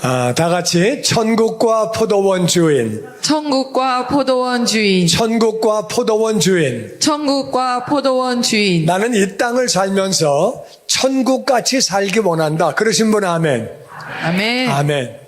다 같이 천국과 포도원 주인, 천국과 포도원 주인, 천국과 포도원 주인. 천국과 포도원 주인. 나는 이 땅을 살면서 천국같이 살기 원한다. 그러신 분 아멘. 아멘. 아멘.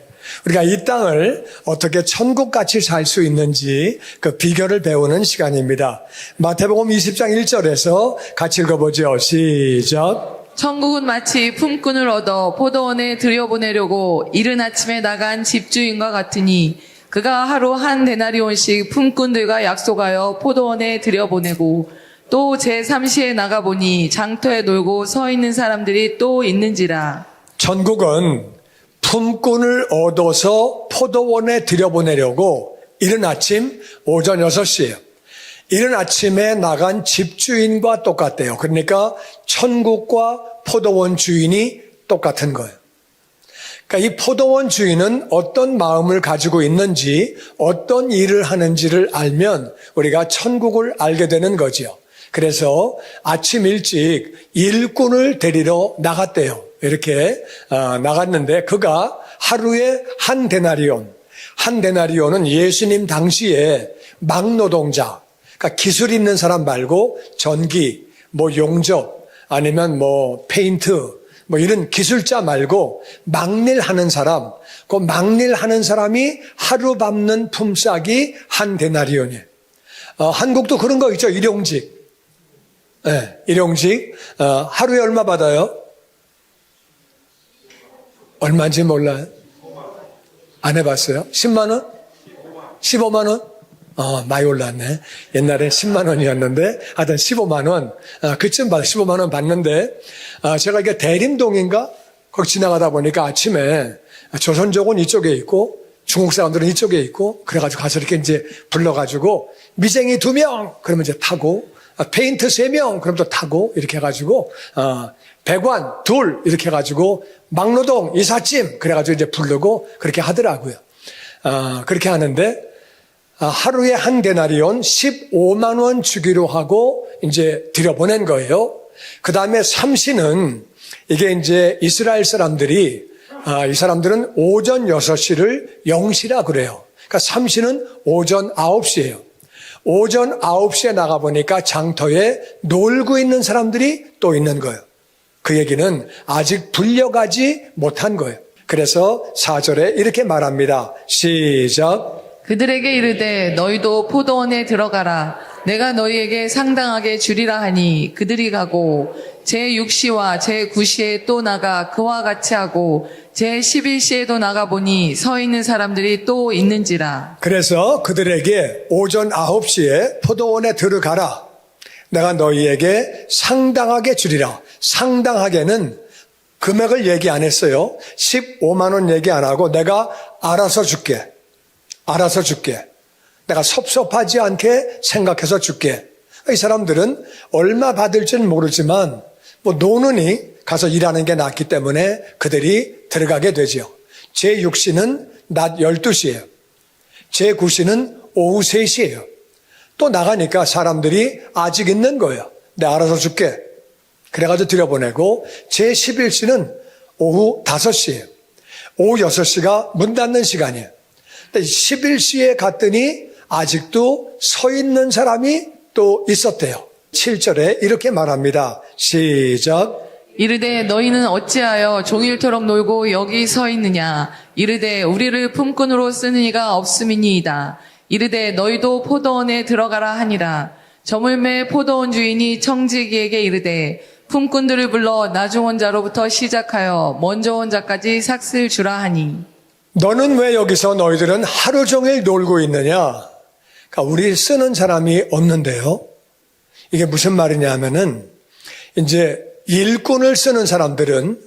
우리가 이 땅을 어떻게 천국같이 살 수 있는지 그 비결을 배우는 시간입니다. 마태복음 20장 1절에서 같이 읽어보죠. 시작. 천국은 마치 품꾼을 얻어 포도원에 들여보내려고 이른 아침에 나간 집주인과 같으니 그가 하루 한 데나리온씩 품꾼들과 약속하여 포도원에 들여보내고 또 제3시에 나가보니 장터에 놀고 서 있는 사람들이 또 있는지라. 천국은 품꾼을 얻어서 포도원에 들여보내려고 이른 아침 오전 6시에요. 이른 아침에 나간 집주인과 똑같대요. 그러니까 천국과 포도원 주인이 똑같은 거예요. 그러니까 이 포도원 주인은 어떤 마음을 가지고 있는지, 어떤 일을 하는지를 알면 우리가 천국을 알게 되는 거지요. 그래서 아침 일찍 일꾼을 데리러 나갔대요. 이렇게 나갔는데 그가 하루에 한 데나리온, 한 데나리온은 예수님 당시에 막노동자, 그러니까 기술 있는 사람 말고 전기, 용접, 아니면 페인트, 이런 기술자 말고 막일 하는 사람, 그 막일 하는 사람이 하루 밟는 품삯이 한 데나리온이에요. 한국도 그런 거 있죠. 일용직. 네, 일용직. 하루에 얼마 받아요? 얼마인지 몰라요? 안 해봤어요? 10만 원? 15만 원? 많이 올랐네. 옛날에 10만 원이었는데, 하여튼 15만 원. 그쯤 15만 원 받는데, 제가 이게 대림동인가? 거기 지나가다 보니까 아침에 조선족은 이쪽에 있고, 중국 사람들은 이쪽에 있고, 그래가지고 가서 이렇게 이제 불러가지고, 미쟁이 2명! 그러면 이제 타고, 페인트 3명! 그럼 또 타고, 이렇게 해가지고, 배관 2! 이렇게 해가지고, 막노동 이삿짐! 그래가지고 이제 부르고, 그렇게 하더라고요. 그렇게 하는데, 하루에 한 데나리온 15만 원 주기로 하고 이제 들여보낸 거예요. 그 다음에 삼시는 이게 이제 이스라엘 사람들이, 이 사람들은 오전 6시를 0시라 그래요. 그러니까 삼시는 오전 9시예요. 오전 9시에 나가보니까 장터에 놀고 있는 사람들이 또 있는 거예요. 그 얘기는 아직 불려가지 못한 거예요. 그래서 4절에 이렇게 말합니다. 시작. 그들에게 이르되 너희도 포도원에 들어가라. 내가 너희에게 상당하게 주리라 하니 그들이 가고 제6시와 제9시에 또 나가 그와 같이 하고 제11시에도 나가보니 서 있는 사람들이 또 있는지라. 그래서 그들에게 오전 9시에 포도원에 들어가라. 내가 너희에게 상당하게 주리라. 상당하게는 금액을 얘기 안 했어요. 15만 원 얘기 안 하고 내가 알아서 줄게. 알아서 줄게. 내가 섭섭하지 않게 생각해서 줄게. 이 사람들은 얼마 받을지는 모르지만 노는이 가서 일하는 게 낫기 때문에 그들이 들어가게 되죠. 제6시는 낮 12시예요. 제9시는 오후 3시예요. 또 나가니까 사람들이 아직 있는 거예요. 내가 알아서 줄게. 그래가지고 들여보내고 제11시는 오후 5시예요. 오후 6시가 문 닫는 시간이에요. 11시에 갔더니 아직도 서 있는 사람이 또 있었대요. 7절에 이렇게 말합니다. 시작. 이르되 너희는 어찌하여 종일토록 놀고 여기 서 있느냐. 이르되 우리를 품꾼으로 쓰는 이가 없음이니이다. 이르되 너희도 포도원에 들어가라 하니라. 저물매 포도원 주인이 청지기에게 이르되 품꾼들을 불러 나중 온 자로부터 시작하여 먼저 온 자까지 삭슬 주라 하니. 너는 왜 여기서 너희들은 하루 종일 놀고 있느냐? 그러니까 우리 쓰는 사람이 없는데요. 이게 무슨 말이냐 하면은 이제 일꾼을 쓰는 사람들은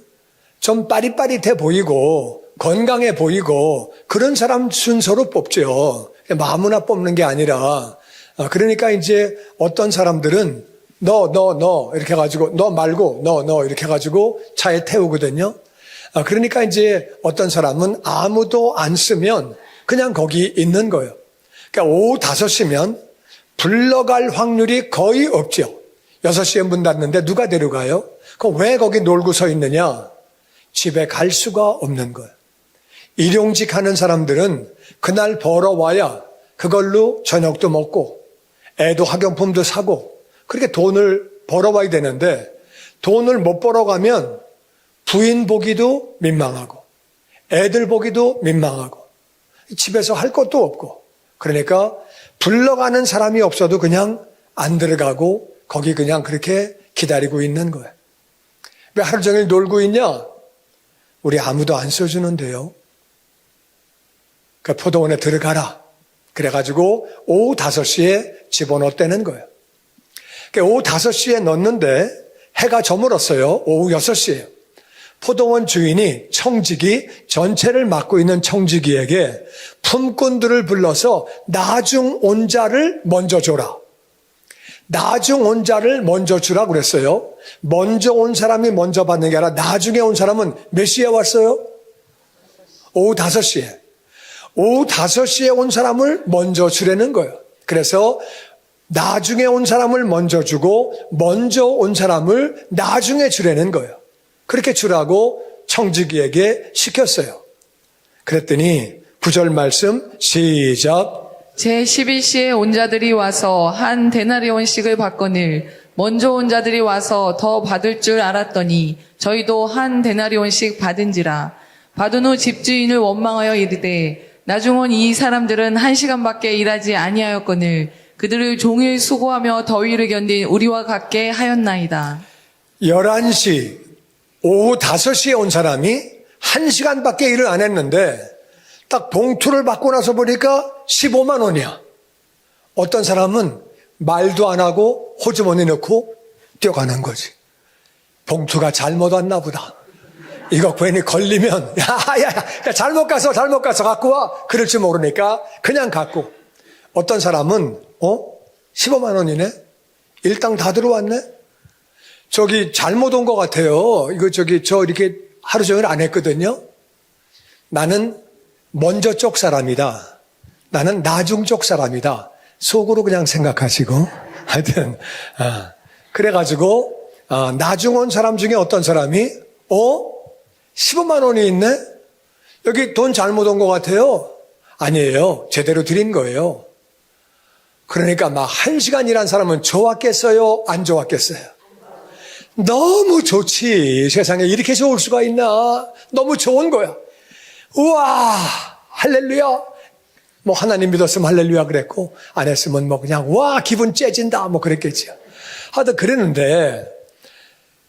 좀 빠릿빠릿해 보이고 건강해 보이고 그런 사람 순서로 뽑죠. 아무나 뽑는 게 아니라 그러니까 이제 어떤 사람들은 너 이렇게 해가지고 너 말고 너 이렇게 해가지고 차에 태우거든요. 그러니까 이제 어떤 사람은 아무도 안 쓰면 그냥 거기 있는 거예요. 그러니까 오후 5시면 불러갈 확률이 거의 없죠. 6시에 문 닫는데 누가 데려가요? 그럼 왜 거기 놀고 서 있느냐? 집에 갈 수가 없는 거예요. 일용직 하는 사람들은 그날 벌어와야 그걸로 저녁도 먹고 애도 학용품도 사고 그렇게 돈을 벌어와야 되는데 돈을 못 벌어가면 부인 보기도 민망하고 애들 보기도 민망하고 집에서 할 것도 없고 그러니까 불러가는 사람이 없어도 그냥 안 들어가고 거기 그냥 그렇게 기다리고 있는 거예요. 왜 하루 종일 놀고 있냐? 우리 아무도 안 써주는데요. 그 포도원에 들어가라. 그래가지고 오후 5시에 집어넣었다는 거예요. 오후 5시에 넣었는데 해가 저물었어요. 오후 6시에요. 포도원 주인이 청지기 전체를 맡고 있는 청지기에게 품꾼들을 불러서 나중 온 자를 먼저 줘라. 나중 온 자를 먼저 주라고 그랬어요. 먼저 온 사람이 먼저 받는 게 아니라 나중에 온 사람은 몇 시에 왔어요? 오후 5시에. 오후 5시에 온 사람을 먼저 주라는 거예요. 그래서 나중에 온 사람을 먼저 주고 먼저 온 사람을 나중에 주라는 거예요. 그렇게 주라고 청지기에게 시켰어요. 그랬더니 9절 말씀 시작. 제11시에 온 자들이 와서 한 데나리온씩을 받거늘 먼저 온 자들이 와서 더 받을 줄 알았더니 저희도 한 데나리온씩 받은지라. 받은 후 집주인을 원망하여 이르되 나중 온 이 사람들은 1시간밖에 일하지 아니하였거늘 그들을 종일 수고하며 더위를 견딘 우리와 같게 하였나이다. 11시, 오후 5시에 온 사람이 1시간밖에 일을 안 했는데 딱 봉투를 받고 나서 보니까 15만 원이야. 어떤 사람은 말도 안 하고 호주머니 넣고 뛰어가는 거지. 봉투가 잘못 왔나 보다. 이거 괜히 걸리면 야, 잘못 가서 갖고 와. 그럴 줄 모르니까 그냥 갖고. 어떤 사람은 15만 원이네? 일당 다 들어왔네? 저기 잘못 온 것 같아요. 저 이렇게 하루 종일 안 했거든요. 나는 먼저 쪽 사람이다. 나는 나중 쪽 사람이다. 속으로 그냥 생각하시고. 하여튼, 그래가지고, 나중 온 사람 중에 어떤 사람이, 15만 원이 있네? 여기 돈 잘못 온 것 같아요. 아니에요. 제대로 드린 거예요. 그러니까 막 1시간 일한 사람은 좋았겠어요? 안 좋았겠어요? 너무 좋지. 세상에 이렇게 좋을 수가 있나? 너무 좋은 거야. 우와, 할렐루야. 뭐 하나님 믿었으면 할렐루야 그랬고 안 했으면 뭐 그냥 와 기분 째진다 뭐 그랬겠죠. 하여튼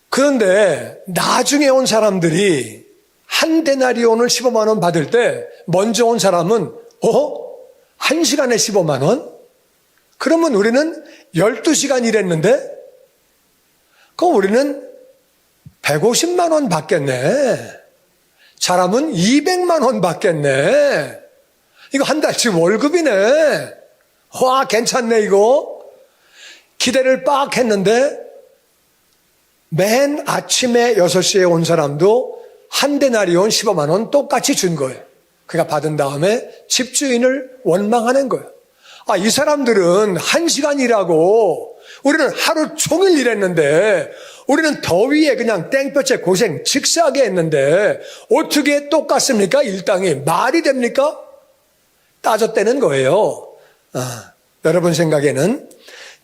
그런데 나중에 온 사람들이 한 데나리온을 15만 원 받을 때 먼저 온 사람은 1시간에 15만 원? 그러면 우리는 12시간 일했는데 그럼 우리는 150만 원 받겠네. 잘하면 200만 원 받겠네. 이거 한 달치 월급이네. 와, 괜찮네, 이거. 기대를 빡 했는데, 맨 아침에 6시에 온 사람도 한 데나리온 15만 원 똑같이 준 거예요. 그가 받은 다음에 집주인을 원망하는 거예요. 이 사람들은 1시간 일하고, 우리는 하루 종일 일했는데, 우리는 더위에 그냥 땡볕에 고생 직사하게 했는데, 어떻게 똑같습니까? 일당이. 말이 됩니까? 따졌다는 거예요. 여러분 생각에는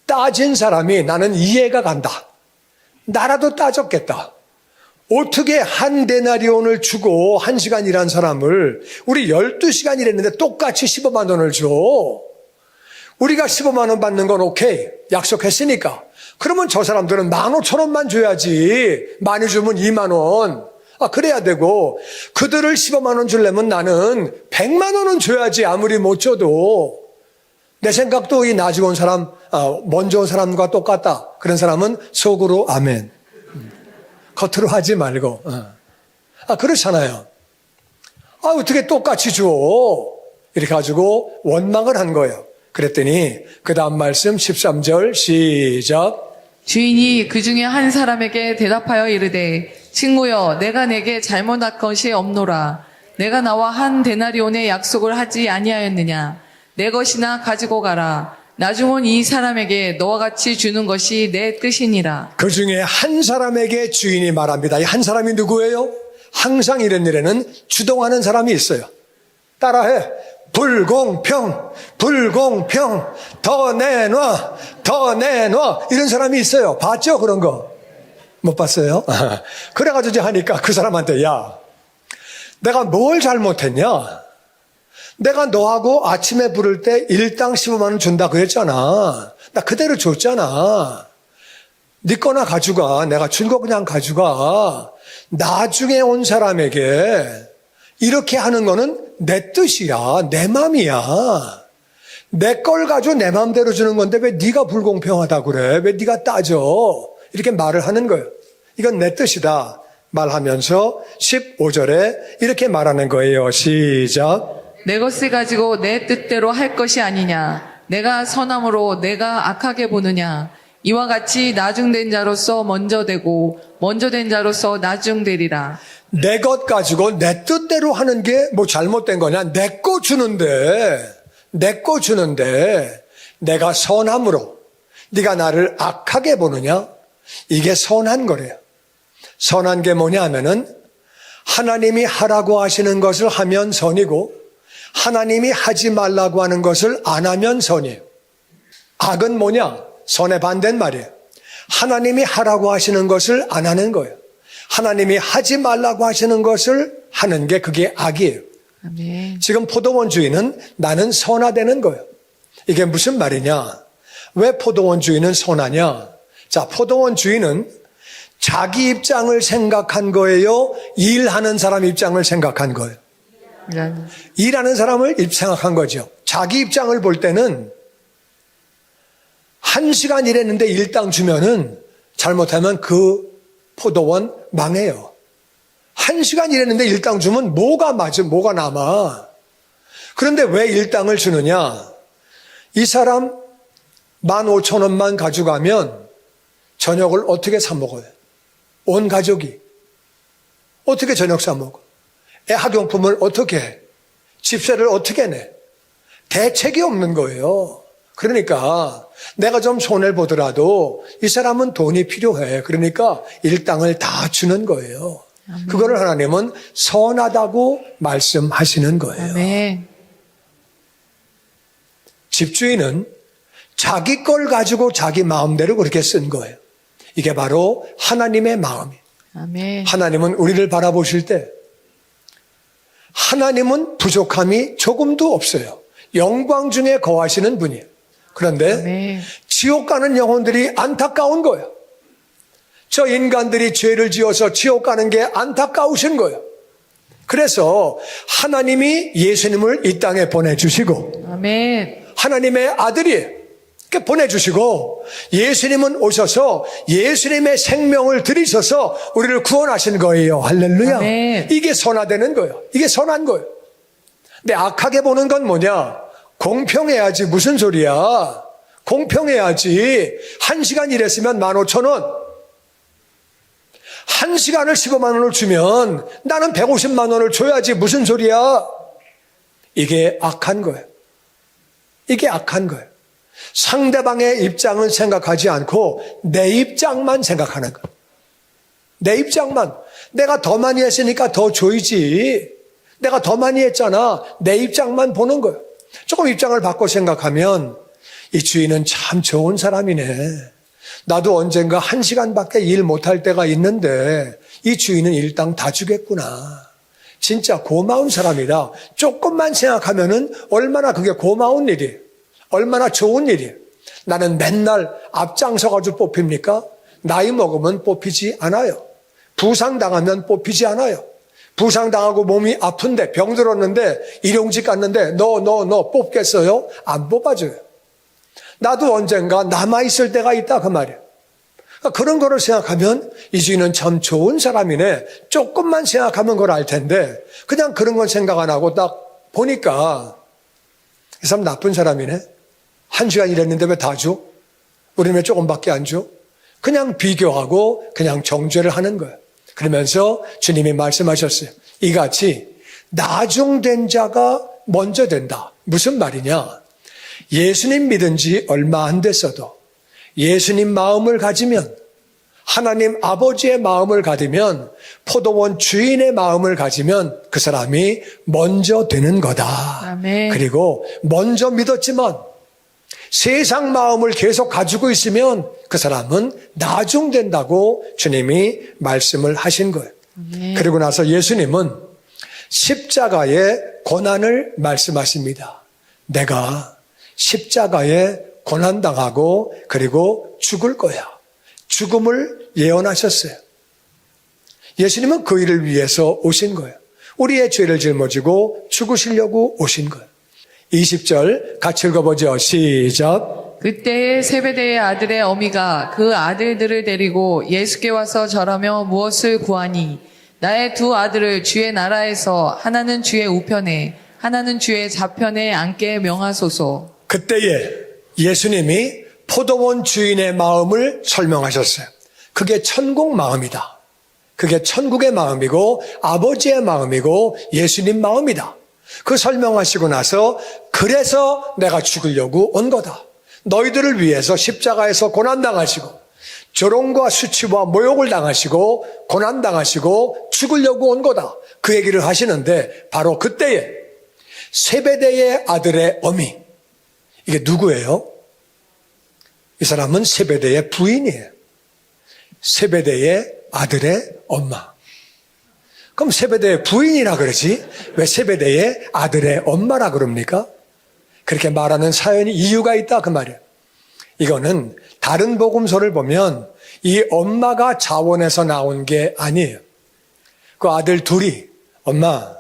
따진 사람이 나는 이해가 간다. 나라도 따졌겠다. 어떻게 한 데나리온을 주고 1시간 일한 사람을 우리 12시간 일했는데 똑같이 15만 원을 줘. 우리가 15만 원 받는 건 오케이. 약속했으니까. 그러면 저 사람들은 15,000원만 줘야지. 많이 주면 2만 원. 그래야 되고 그들을 15만 원 주려면 나는 100만 원은 줘야지. 아무리 못 줘도. 내 생각도 이 나중 온 사람, 먼저 온 사람과 똑같다. 그런 사람은 속으로 아멘. 겉으로 하지 말고. 그렇잖아요. 어떻게 똑같이 줘. 이렇게 가지고 원망을 한 거예요. 그랬더니 그 다음 말씀 13절 시작. 주인이 그 중에 한 사람에게 대답하여 이르되 친구여 내가 내게 잘못한 것이 없노라. 내가 나와 한 데나리온의 약속을 하지 아니하였느냐. 내 것이나 가지고 가라. 나중 온 이 사람에게 너와 같이 주는 것이 내 뜻이니라. 그 중에 한 사람에게 주인이 말합니다. 이 한 사람이 누구예요? 항상 이런 일에는 주동하는 사람이 있어요. 따라해. 불공평, 불공평, 더 내놔, 더 내놔. 이런 사람이 있어요. 봤죠? 그런 거. 못 봤어요? 그래가지고 이제 하니까 그 사람한테, 야, 내가 뭘 잘못했냐? 내가 너하고 아침에 부를 때 일당 15만 원 준다 그랬잖아. 나 그대로 줬잖아. 네 거나 가져가. 내가 준 거 그냥 가져가. 나중에 온 사람에게 이렇게 하는 거는 내 뜻이야. 내 맘이야. 내 걸 가지고 내 맘대로 주는 건데 왜 네가 불공평하다고 그래? 왜 네가 따져? 이렇게 말을 하는 거예요. 이건 내 뜻이다 말하면서 15절에 이렇게 말하는 거예요. 시작. 내 것을 가지고 내 뜻대로 할 것이 아니냐. 내가 선함으로 내가 악하게 보느냐. 이와 같이 나중된 자로서 먼저 되고 먼저 된 자로서 나중되리라. 내 것 가지고 내 뜻대로 하는 게 뭐 잘못된 거냐? 내 거 주는데 내가 선함으로 네가 나를 악하게 보느냐? 이게 선한 거래요. 선한 게 뭐냐 하면은 하나님이 하라고 하시는 것을 하면 선이고 하나님이 하지 말라고 하는 것을 안 하면 선이에요. 악은 뭐냐? 선의 반대는 말이에요. 하나님이 하라고 하시는 것을 안 하는 거예요. 하나님이 하지 말라고 하시는 것을 하는 게 그게 악이에요. 아멘. 지금 포도원주의는 나는 선하다는 거예요. 이게 무슨 말이냐? 왜 포도원주의는 선하냐? 자, 포도원주의는 자기 입장을 생각한 거예요? 일하는 사람 입장을 생각한 거예요? 일하는 사람을 생각한 거죠. 자기 입장을 볼 때는 1시간 일했는데 일당 주면은 잘못하면 그 포도원 망해요. 1시간 일했는데 일당 주면 뭐가 맞아, 뭐가 남아. 그런데 왜 일당을 주느냐? 이 사람 15,000원만 가져가면 저녁을 어떻게 사 먹어요? 온 가족이. 어떻게 저녁 사 먹어? 애 학용품을 어떻게 해? 집세를 어떻게 내? 대책이 없는 거예요. 그러니까 내가 좀 손해를 보더라도 이 사람은 돈이 필요해. 그러니까 일당을 다 주는 거예요. 아멘. 그거를 하나님은 선하다고 말씀하시는 거예요. 아멘. 집주인은 자기 걸 가지고 자기 마음대로 그렇게 쓴 거예요. 이게 바로 하나님의 마음이에요. 아멘. 하나님은 우리를 바라보실 때 하나님은 부족함이 조금도 없어요. 영광 중에 거하시는 분이에요. 그런데 아멘. 지옥 가는 영혼들이 안타까운 거예요. 저 인간들이 죄를 지어서 지옥 가는 게 안타까우신 거예요. 그래서 하나님이 예수님을 이 땅에 보내주시고 아멘. 하나님의 아들이 이렇게 보내주시고 예수님은 오셔서 예수님의 생명을 들이셔서 우리를 구원하신 거예요. 할렐루야. 아멘. 이게 선화되는 거예요. 이게 선한 거예요. 근데 악하게 보는 건 뭐냐? 공평해야지. 무슨 소리야? 공평해야지. 1시간 일했으면 15,000원. 1시간을 15만 원을 주면 나는 150만 원을 줘야지. 무슨 소리야? 이게 악한 거예요. 이게 악한 거예요. 상대방의 입장을 생각하지 않고 내 입장만 생각하는 거예요. 내 입장만. 내가 더 많이 했으니까 더 줘야지. 내가 더 많이 했잖아. 내 입장만 보는 거예요. 조금 입장을 바꿔 생각하면 이 주인은 참 좋은 사람이네. 나도 언젠가 1시간밖에 일 못할 때가 있는데 이 주인은 일당 다 주겠구나. 진짜 고마운 사람이다. 조금만 생각하면은 얼마나 그게 고마운 일이에요. 얼마나 좋은 일이에요. 나는 맨날 앞장서가지고 뽑힙니까? 나이 먹으면 뽑히지 않아요. 부상당하면 뽑히지 않아요. 부상당하고 몸이 아픈데 병 들었는데 일용직 갔는데 너 뽑겠어요? 안 뽑아줘요. 나도 언젠가 남아있을 때가 있다 그 말이에요. 그런 거를 생각하면 이 주인은 참 좋은 사람이네. 조금만 생각하면 그걸 알 텐데 그냥 그런 건 생각 안 하고 딱 보니까 이 사람 나쁜 사람이네. 1시간 일했는데 왜 다 줘? 우리는 왜 조금밖에 안 줘? 그냥 비교하고 그냥 정죄를 하는 거예요. 그러면서 주님이 말씀하셨어요. 이같이 나중된 자가 먼저 된다. 무슨 말이냐? 예수님 믿은 지 얼마 안 됐어도 예수님 마음을 가지면 하나님 아버지의 마음을 가지면, 포도원 주인의 마음을 가지면 그 사람이 먼저 되는 거다. 아멘. 그리고 먼저 믿었지만 세상 마음을 계속 가지고 있으면 그 사람은 나중된다고 주님이 말씀을 하신 거예요. 아멘. 그리고 나서 예수님은 십자가의 고난을 말씀하십니다. 내가 십자가에 고난당하고 그리고 죽을 거야. 죽음을 예언하셨어요. 예수님은 그 일을 위해서 오신 거예요. 우리의 죄를 짊어지고 죽으시려고 오신 거예요. 20절 같이 읽어보죠. 시작. 그때에 세베대의 아들의 어미가 그 아들들을 데리고 예수께 와서 절하며 무엇을 구하니 나의 두 아들을 주의 나라에서 하나는 주의 우편에 하나는 주의 좌편에 앉게 명하소서. 그때에 예수님이 포도원 주인의 마음을 설명하셨어요. 그게 천국 마음이다. 그게 천국의 마음이고 아버지의 마음이고 예수님 마음이다. 그 설명하시고 나서 그래서 내가 죽으려고 온 거다. 너희들을 위해서 십자가에서 고난당하시고 조롱과 수치와 모욕을 당하시고 고난당하시고 죽으려고 온 거다. 그 얘기를 하시는데 바로 그때에 세베대의 아들의 어미, 이게 누구예요? 이 사람은 세베대의 부인이에요. 세베대의 아들의 엄마. 그럼 세베대의 부인이라 그러지 왜 세베대의 아들의 엄마라 그럽니까? 그렇게 말하는 사연이 이유가 있다 그 말이에요. 이거는 다른 복음서를 보면 이 엄마가 자원해서 나온 게 아니에요. 그 아들 둘이 엄마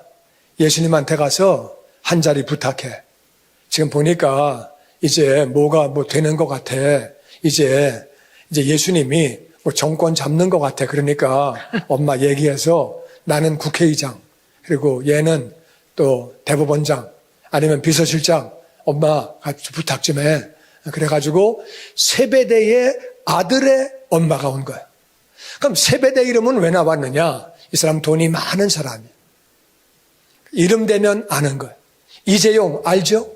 예수님한테 가서 한 자리 부탁해. 지금 보니까 이제 뭐가 뭐 되는 것 같아. 이제 예수님이 뭐 정권 잡는 것 같아. 그러니까 엄마 얘기해서 나는 국회의장, 그리고 얘는 또 대법원장, 아니면 비서실장, 엄마 같이 부탁 좀 해. 그래가지고 세베대의 아들의 엄마가 온 거야. 그럼 세베대 이름은 왜 나왔느냐? 이 사람 돈이 많은 사람이야. 이름 되면 아는 거야. 이재용 알죠?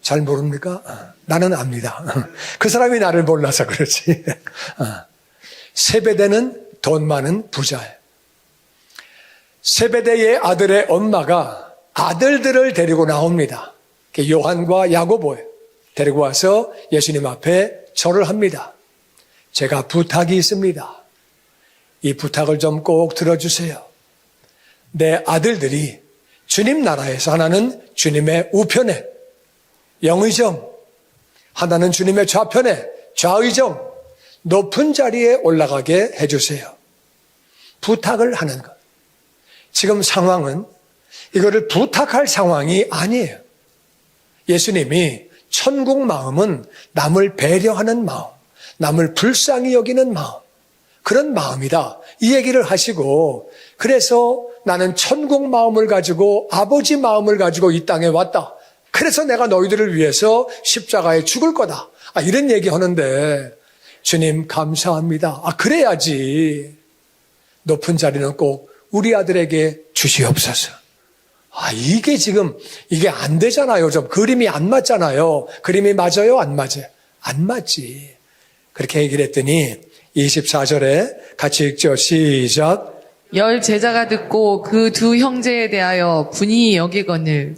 잘 모릅니까? 나는 압니다. 그 사람이 나를 몰라서 그렇지. 세베대는 돈 많은 부자예요. 세베대의 아들의 엄마가 아들들을 데리고 나옵니다. 요한과 야고보예요. 데리고 와서 예수님 앞에 절을 합니다. 제가 부탁이 있습니다. 이 부탁을 좀 꼭 들어주세요. 내 아들들이 주님 나라에서 하나는 주님의 우편에 영의정, 하나는 주님의 좌편에 좌의정, 높은 자리에 올라가게 해주세요. 부탁을 하는 것. 지금 상황은 이거를 부탁할 상황이 아니에요. 예수님이 천국 마음은 남을 배려하는 마음, 남을 불쌍히 여기는 마음, 그런 마음이다. 이 얘기를 하시고, 그래서 나는 천국 마음을 가지고 아버지 마음을 가지고 이 땅에 왔다. 그래서 내가 너희들을 위해서 십자가에 죽을 거다. 이런 얘기 하는데 주님 감사합니다. 그래야지. 높은 자리는 꼭 우리 아들에게 주시옵소서. 이게 지금 이게 안 되잖아요. 좀 그림이 안 맞잖아요. 그림이 맞아요? 안 맞아요? 안 맞지. 그렇게 얘기를 했더니 24절에 같이 읽죠. 시작. 열 제자가 듣고 그 두 형제에 대하여 분이 여기거늘.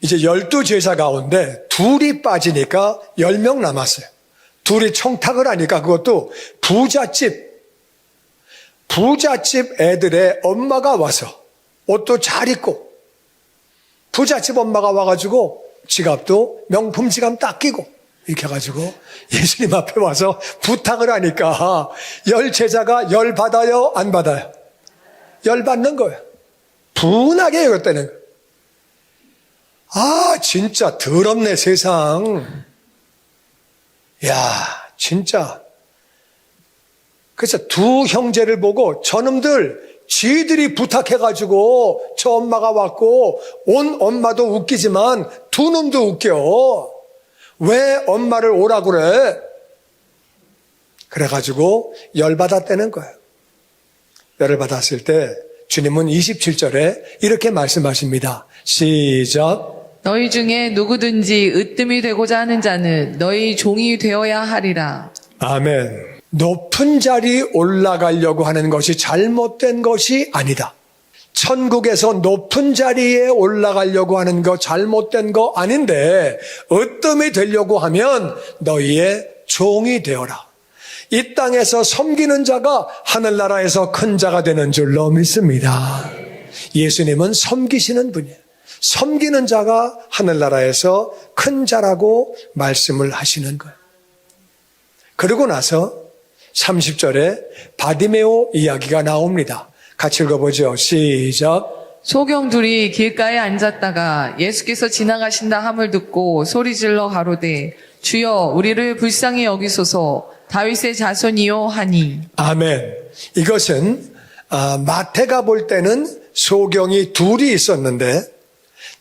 이제 12제자 가운데 둘이 빠지니까 10명 남았어요. 둘이 청탁을 하니까 그것도 부잣집 애들의 엄마가 와서 옷도 잘 입고 부잣집 엄마가 와가지고 지갑도 명품 지갑 딱 끼고 이렇게 해가지고 예수님 앞에 와서 부탁을 하니까 10제자가 열 받아요? 안 받아요? 열 받는 거예요. 분하게 여겼다는 거예요. 진짜 더럽네 세상. 야 진짜. 그래서 두 형제를 보고 저놈들 지들이 부탁해가지고 저 엄마가 왔고 온 엄마도 웃기지만 두 놈도 웃겨. 왜 엄마를 오라 그래? 그래가지고 열받았다는 거예요. 열을 받았을 때 주님은 27절에 이렇게 말씀하십니다. 시작. 너희 중에 누구든지 으뜸이 되고자 하는 자는 너희 종이 되어야 하리라. 아멘. 높은 자리 올라가려고 하는 것이 잘못된 것이 아니다. 천국에서 높은 자리에 올라가려고 하는 거 잘못된 거 아닌데 어뜸이 되려고 하면 너희의 종이 되어라. 이 땅에서 섬기는 자가 하늘나라에서 큰 자가 되는 줄로 믿습니다. 예수님은 섬기시는 분이에요. 섬기는 자가 하늘나라에서 큰 자라고 말씀을 하시는 거예요. 그러고 나서 30절에 바디메오 이야기가 나옵니다. 같이 읽어보죠. 시작. 소경 둘이 길가에 앉았다가 예수께서 지나가신다 함을 듣고 소리질러 가로되 주여 우리를 불쌍히 여기소서 다윗의 자손이요 하니. 아멘. 이것은 마태가 볼 때는 소경이 둘이 있었는데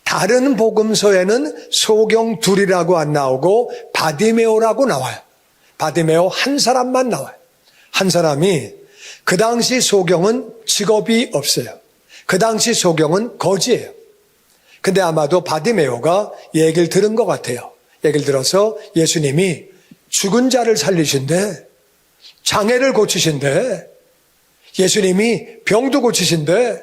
다른 복음서에는 소경 둘이라고 안 나오고 바디메오라고 나와요. 바디메오 한 사람만 나와요. 한 사람이 그 당시 소경은 직업이 없어요. 그 당시 소경은 거지예요. 근데 아마도 바디메오가 얘기를 들은 것 같아요. 얘기를 들어서 예수님이 죽은 자를 살리신대, 장애를 고치신대, 예수님이 병도 고치신대,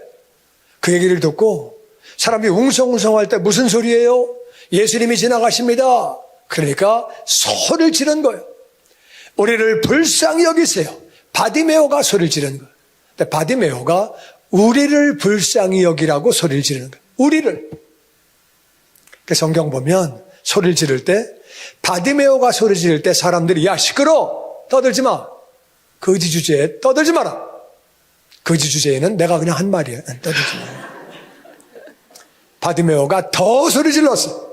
그 얘기를 듣고 사람이 웅성웅성할 때 무슨 소리예요? 예수님이 지나가십니다. 그러니까 소리를 지른 거예요. 우리를 불쌍히 여기세요. 바디메오가 소리를 지르는 거예요. 근데 바디메오가 우리를 불쌍히 여기라고 소리를 지르는 거예요. 우리를. 그 성경 보면 소리를 지를 때 바디메오가 소리 지를 때 사람들이 야 시끄러 떠들지 마. 거지 주제에 떠들지 마라. 거지 주제에는 내가 그냥 한 말이에요. 떠들지 마. 바디메오가 더 소리 질렀어.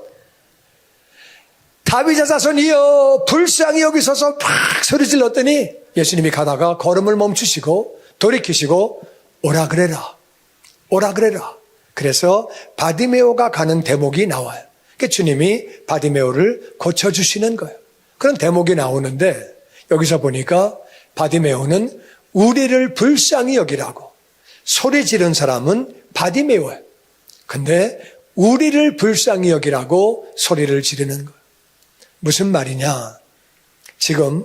다윗의 자손이여 불쌍히 여기서서 팍 소리 질렀더니 예수님이 가다가 걸음을 멈추시고 돌이키시고 오라 그래라. 오라 그래라. 그래서 바디메오가 가는 대목이 나와요. 그러니까 주님이 바디메오를 고쳐주시는 거예요. 그런 대목이 나오는데 여기서 보니까 바디메오는 우리를 불쌍히 여기라고 소리 지른 사람은 바디메오예요. 근데 우리를 불쌍히 여기라고 소리를 지르는 거예요. 무슨 말이냐? 지금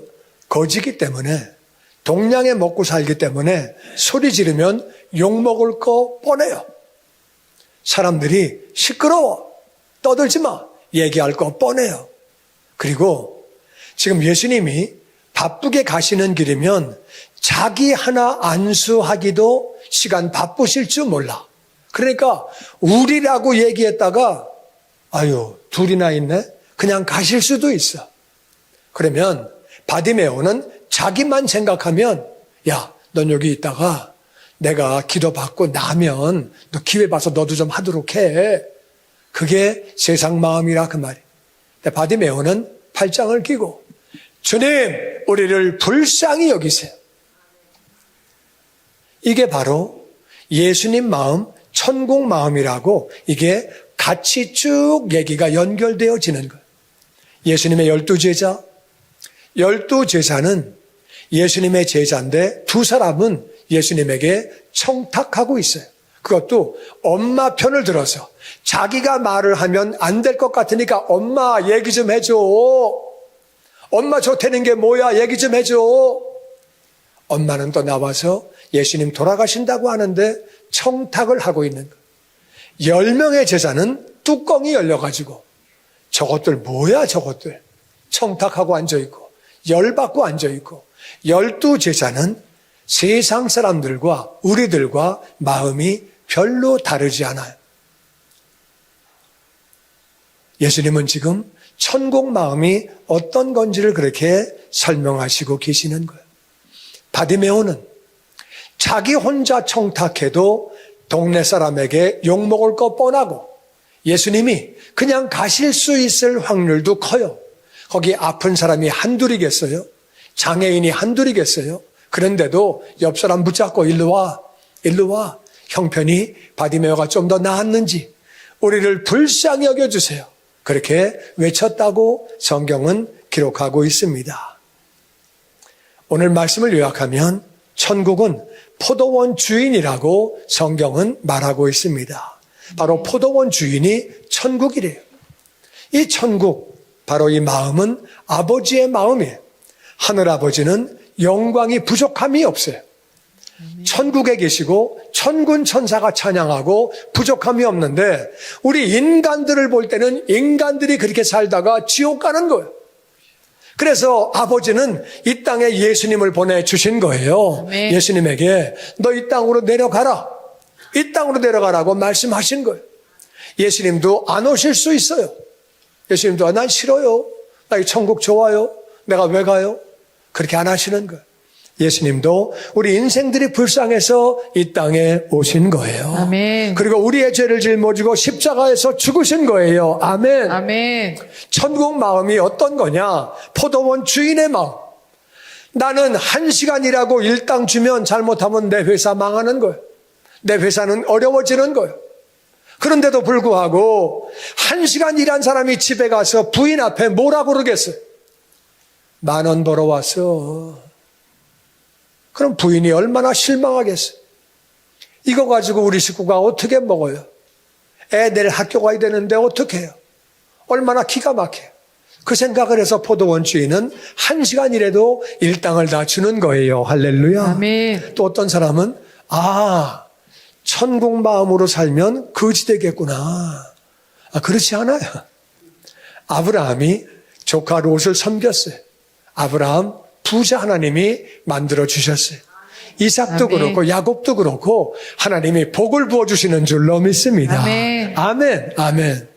거지기 때문에 동량에 먹고 살기 때문에 소리 지르면 욕먹을 거 뻔해요. 사람들이 시끄러워. 떠들지 마. 얘기할 거 뻔해요. 그리고 지금 예수님이 바쁘게 가시는 길이면 자기 하나 안수하기도 시간 바쁘실 줄 몰라. 그러니까 우리라고 얘기했다가 아유 둘이나 있네. 그냥 가실 수도 있어. 그러면 바디메오는 자기만 생각하면 야, 넌 여기 있다가 내가 기도받고 나면 너 기회 봐서 너도 좀 하도록 해. 그게 세상 마음이라 그 말이에요. 근데 바디메오는 팔짱을 끼고 주님 우리를 불쌍히 여기세요. 이게 바로 예수님 마음, 천국 마음이라고 이게 같이 쭉 얘기가 연결되어지는 거예요. 예수님의 12제자, 12제자는 예수님의 제자인데 두 사람은 예수님에게 청탁하고 있어요. 그것도 엄마 편을 들어서 자기가 말을 하면 안 될 것 같으니까 엄마 얘기 좀 해줘. 엄마 좋다는 게 뭐야 얘기 좀 해줘. 엄마는 또 나와서 예수님 돌아가신다고 하는데 청탁을 하고 있는 거예요. 10명의 제자는 뚜껑이 열려가지고 저것들 뭐야 저것들 청탁하고 앉아있고 열받고 앉아있고 12제자는 세상 사람들과 우리들과 마음이 별로 다르지 않아요. 예수님은 지금 천국 마음이 어떤 건지를 그렇게 설명하시고 계시는 거예요. 바디메오는 자기 혼자 청탁해도 동네 사람에게 욕먹을 거 뻔하고 예수님이 그냥 가실 수 있을 확률도 커요. 거기 아픈 사람이 한둘이겠어요? 장애인이 한둘이겠어요? 그런데도 옆 사람 붙잡고 일로 와, 일로 와. 형편이 바디메오가 좀 더 나았는지 우리를 불쌍히 여겨주세요. 그렇게 외쳤다고 성경은 기록하고 있습니다. 오늘 말씀을 요약하면 천국은 포도원 주인이라고 성경은 말하고 있습니다. 바로 포도원 주인이 천국이래요. 이 천국, 바로 이 마음은 아버지의 마음이에요. 하늘아버지는 영광이 부족함이 없어요. 천국에 계시고 천군 천사가 찬양하고 부족함이 없는데 우리 인간들을 볼 때는 인간들이 그렇게 살다가 지옥 가는 거예요. 그래서 아버지는 이 땅에 예수님을 보내주신 거예요. 아멘. 예수님에게 너 이 땅으로 내려가라. 이 땅으로 내려가라고 말씀하신 거예요. 예수님도 안 오실 수 있어요. 예수님도 난 싫어요. 나 이 천국 좋아요. 내가 왜 가요? 그렇게 안 하시는 거예요. 예수님도 우리 인생들이 불쌍해서 이 땅에 오신 거예요. 아멘. 그리고 우리의 죄를 짊어지고 십자가에서 죽으신 거예요. 아멘. 아멘. 천국 마음이 어떤 거냐? 포도원 주인의 마음. 나는 1시간 일하고 일당 주면 잘못하면 내 회사 망하는 거예요. 내 회사는 어려워지는 거예요. 그런데도 불구하고 1시간 일한 사람이 집에 가서 부인 앞에 뭐라 그러겠어요? 10,000원 벌어왔어. 그럼 부인이 얼마나 실망하겠어요? 이거 가지고 우리 식구가 어떻게 먹어요? 애 내일 학교 가야 되는데 어떻게 해요? 얼마나 기가 막혀요. 그 생각을 해서 포도원 주인은 1시간 일해도 일당을 다 주는 거예요. 할렐루야. 아멘. 또 어떤 사람은 천국 마음으로 살면 거지 되겠구나. 그렇지 않아요. 아브라함이 조카 롯을 섬겼어요. 아브라함 부자 하나님이 만들어 주셨어요. 이삭도 아멘. 그렇고 야곱도 그렇고 하나님이 복을 부어주시는 줄로 믿습니다. 아멘. 아멘. 아멘.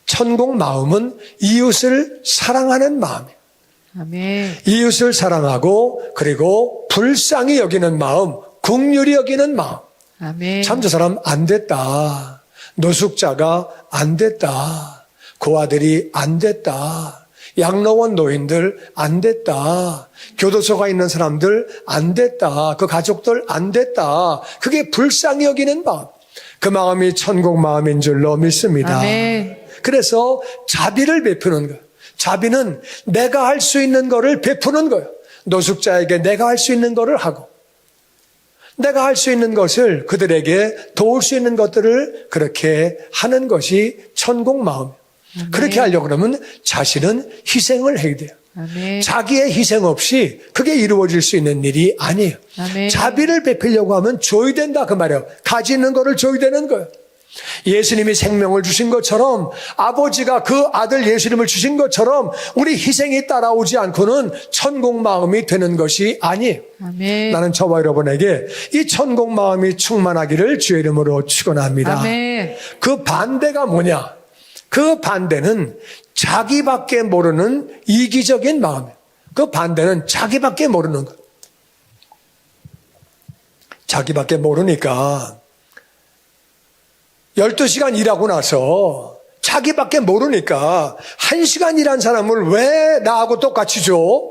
천국 마음은 이웃을 사랑하는 마음이에요. 아멘. 이웃을 사랑하고 그리고 불쌍히 여기는 마음, 긍휼히 여기는 마음. 아멘. 참 저 사람 안 됐다. 노숙자가 안 됐다. 고아들이 안 됐다. 양로원 노인들 안 됐다. 교도소가 있는 사람들 안 됐다. 그 가족들 안 됐다. 그게 불쌍히 여기는 마음. 그 마음이 천국 마음인 줄로 믿습니다. 아멘. 그래서 자비를 베푸는 거예요. 자비는 내가 할 수 있는 거를 베푸는 거예요. 노숙자에게 내가 할 수 있는 거를 하고 내가 할 수 있는 것을 그들에게 도울 수 있는 것들을 그렇게 하는 것이 천국 마음이에요. 그렇게 하려고 그러면 자신은 희생을 해야 돼요. 아멘. 자기의 희생 없이 그게 이루어질 수 있는 일이 아니에요. 아멘. 자비를 베풀려고 하면 줘야 된다 그 말이에요. 가지는 거를 줘야 되는 거예요. 예수님이 생명을 주신 것처럼 아버지가 그 아들 예수님을 주신 것처럼 우리 희생이 따라오지 않고는 천국 마음이 되는 것이 아니에요. 아멘. 나는 저와 여러분에게 이 천국 마음이 충만하기를 주의 이름으로 축원합니다. 아멘. 그 반대가 뭐냐? 그 반대는 자기밖에 모르는 이기적인 마음이에요. 그 반대는 자기밖에 모르는 것. 자기밖에 모르니까 12시간 일하고 나서 자기밖에 모르니까 1시간 일한 사람을 왜 나하고 똑같이 줘?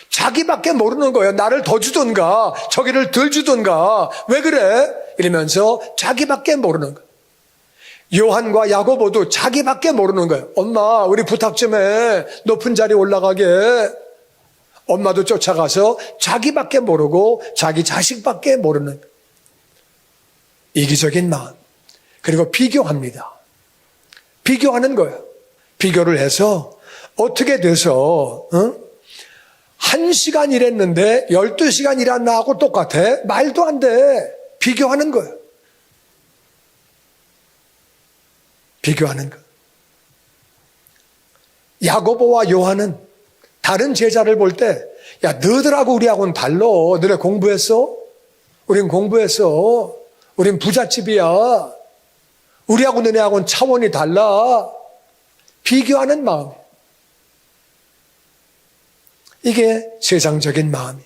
자기밖에 모르는 거예요. 나를 더 주든가 저기를 덜 주든가 왜 그래? 이러면서 자기밖에 모르는 거예요. 요한과 야고보도 자기밖에 모르는 거예요. 엄마 우리 부탁 좀 해. 높은 자리 올라가게. 엄마도 쫓아가서 자기밖에 모르고 자기 자식밖에 모르는 거예요. 이기적인 마음. 그리고 비교합니다. 비교하는 거예요. 비교를 해서 어떻게 돼서 1시간 일했는데 12시간 일한 나하고 똑같아? 말도 안 돼. 비교하는 거예요. 비교하는 것. 야고보와 요한은 다른 제자를 볼 때, 야, 너희들하고 우리하고는 달라. 너네 공부했어? 우린 공부했어. 우린 부잣집이야. 우리하고 너네하고는 차원이 달라. 비교하는 마음이에요. 이게 세상적인 마음이에요.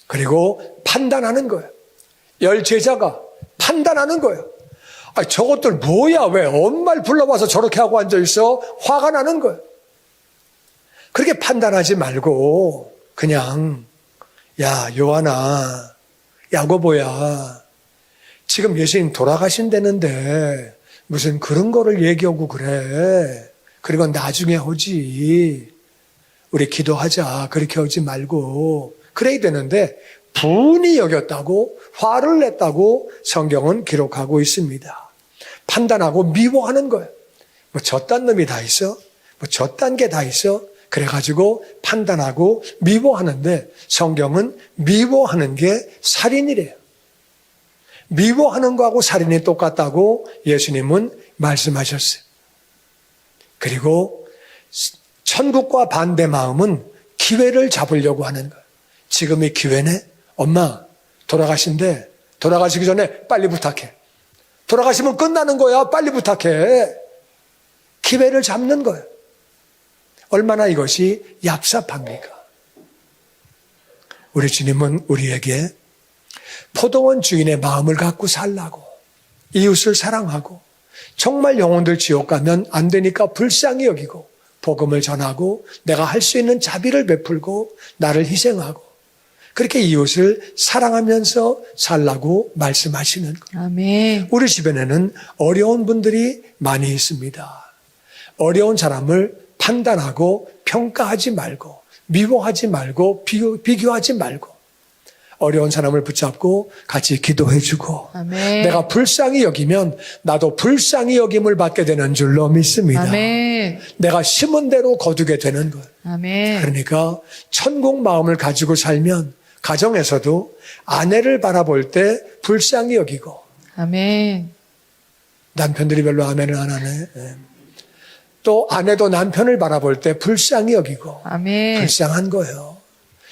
그리고 판단하는 거예요. 열 제자가 판단하는 거예요. 저것들 뭐야? 왜 엄마를 불러와서 저렇게 하고 앉아있어? 화가 나는 거예요. 그렇게 판단하지 말고 그냥 야 요한아 야고보야 지금 예수님 돌아가신다는데 무슨 그런 거를 얘기하고 그래. 그리고 나중에 오지. 우리 기도하자. 그렇게 하지 말고 그래야 되는데 분이 여겼다고 화를 냈다고 성경은 기록하고 있습니다. 판단하고 미워하는 거예요. 뭐 저딴 놈이 다 있어? 뭐 저딴 게 다 있어? 그래가지고 판단하고 미워하는데 성경은 미워하는 게 살인이래요. 미워하는 거하고 살인이 똑같다고 예수님은 말씀하셨어요. 그리고 천국과 반대 마음은 기회를 잡으려고 하는 거예요. 지금이 기회네? 엄마 돌아가신대. 돌아가시기 전에 빨리 부탁해. 돌아가시면 끝나는 거야. 빨리 부탁해. 기회를 잡는 거예요. 얼마나 이것이 얍삽합니까? 우리 주님은 우리에게 포도원 주인의 마음을 갖고 살라고, 이웃을 사랑하고, 정말 영혼들 지옥 가면 안 되니까 불쌍히 여기고 복음을 전하고 내가 할 수 있는 자비를 베풀고 나를 희생하고 그렇게 이웃을 사랑하면서 살라고 말씀하시는 거예요. 아멘. 우리 주변에는 어려운 분들이 많이 있습니다. 어려운 사람을 판단하고 평가하지 말고 미워하지 말고 비교하지 말고 어려운 사람을 붙잡고 같이 기도해주고 아멘. 내가 불쌍히 여기면 나도 불쌍히 여김을 받게 되는 줄로 믿습니다. 아멘. 내가 심은 대로 거두게 되는 것. 아멘. 그러니까 천국 마음을 가지고 살면 가정에서도 아내를 바라볼 때 불쌍히 여기고 아멘. 남편들이 별로 아멘을 안 하네. 또 아내도 남편을 바라볼 때 불쌍히 여기고 아멘. 불쌍한 거예요.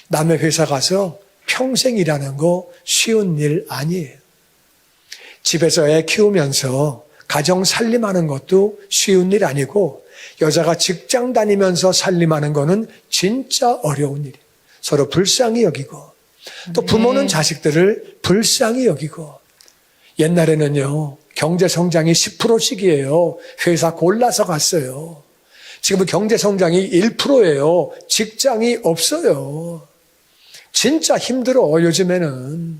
남의 회사 가서 평생 일하는 거 쉬운 일 아니에요. 집에서 애 키우면서 가정 살림하는 것도 쉬운 일 아니고 여자가 직장 다니면서 살림하는 거는 진짜 어려운 일이에요. 서로 불쌍히 여기고 또 부모는 자식들을 불쌍히 여기고 옛날에는요 경제 성장이 10%씩이에요. 회사 골라서 갔어요. 지금은 경제 성장이 1%예요. 직장이 없어요. 진짜 힘들어. 요즘에는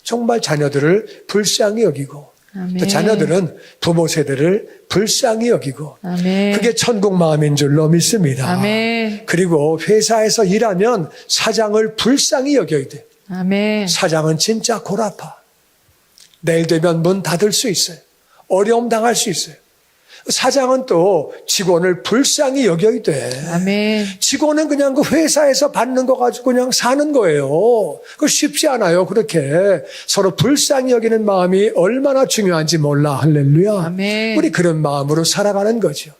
정말 자녀들을 불쌍히 여기고 아멘. 또 자녀들은 부모 세대를 불쌍히 여기고 아멘. 그게 천국 마음인 줄로 믿습니다. 아멘. 그리고 회사에서 일하면 사장을 불쌍히 여겨야 돼. 아멘. 사장은 진짜 골아파. 내일 되면 문 닫을 수 있어요. 어려움 당할 수 있어요. 사장은 또 직원을 불쌍히 여겨야 돼. 아멘. 직원은 그냥 그 회사에서 받는 거 가지고 그냥 사는 거예요. 그거 쉽지 않아요. 그렇게 서로 불쌍히 여기는 마음이 얼마나 중요한지 몰라. 할렐루야. 아멘. 우리 그런 마음으로 살아가는 거죠.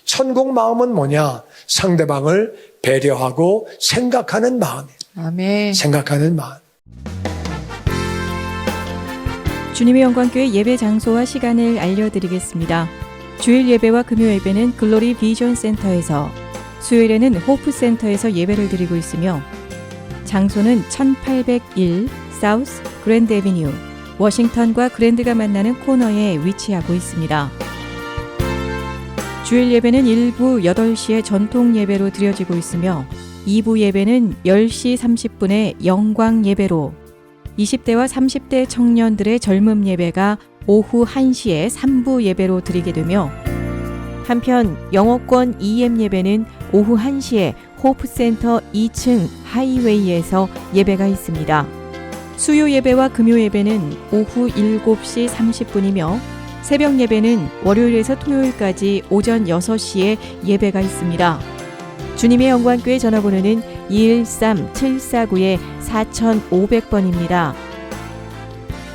천국 마음은 뭐냐? 상대방을 배려하고 생각하는 마음이에요. 아멘. 생각하는 마음. 주님의 영광교회 예배 장소와 시간을 알려드리겠습니다. 주일 예배와 금요 예배는 글로리 비전 센터에서, 수요일에는 호프 센터에서 예배를 드리고 있으며 장소는 1801 사우스 그랜드 애비뉴 워싱턴과 그랜드가 만나는 코너에 위치하고 있습니다. 주일 예배는 1부 8시에 전통 예배로 드려지고 있으며 2부 예배는 10시 30분에 영광 예배로, 20대와 30대 청년들의 젊음 예배가 오후 1시에 3부 예배로 드리게 되며 한편 영어권 EM 예배는 오후 1시에 호프센터 2층 하이웨이에서 예배가 있습니다. 수요 예배와 금요 예배는 오후 7시 30분이며 새벽 예배는 월요일에서 토요일까지 오전 6시에 예배가 있습니다. 주님의 영광교회 전화번호는 213-749-4500번입니다.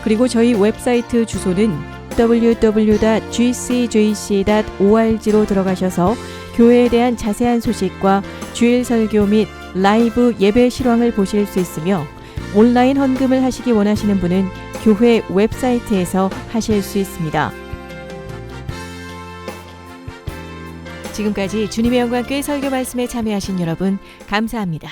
그리고 저희 웹사이트 주소는 www.gcjc.org로 들어가셔서 교회에 대한 자세한 소식과 주일 설교 및 라이브 예배 실황을 보실 수 있으며 온라인 헌금을 하시기 원하시는 분은 교회 웹사이트에서 하실 수 있습니다. 지금까지 주님의 영광교회 설교 말씀에 참여하신 여러분 감사합니다.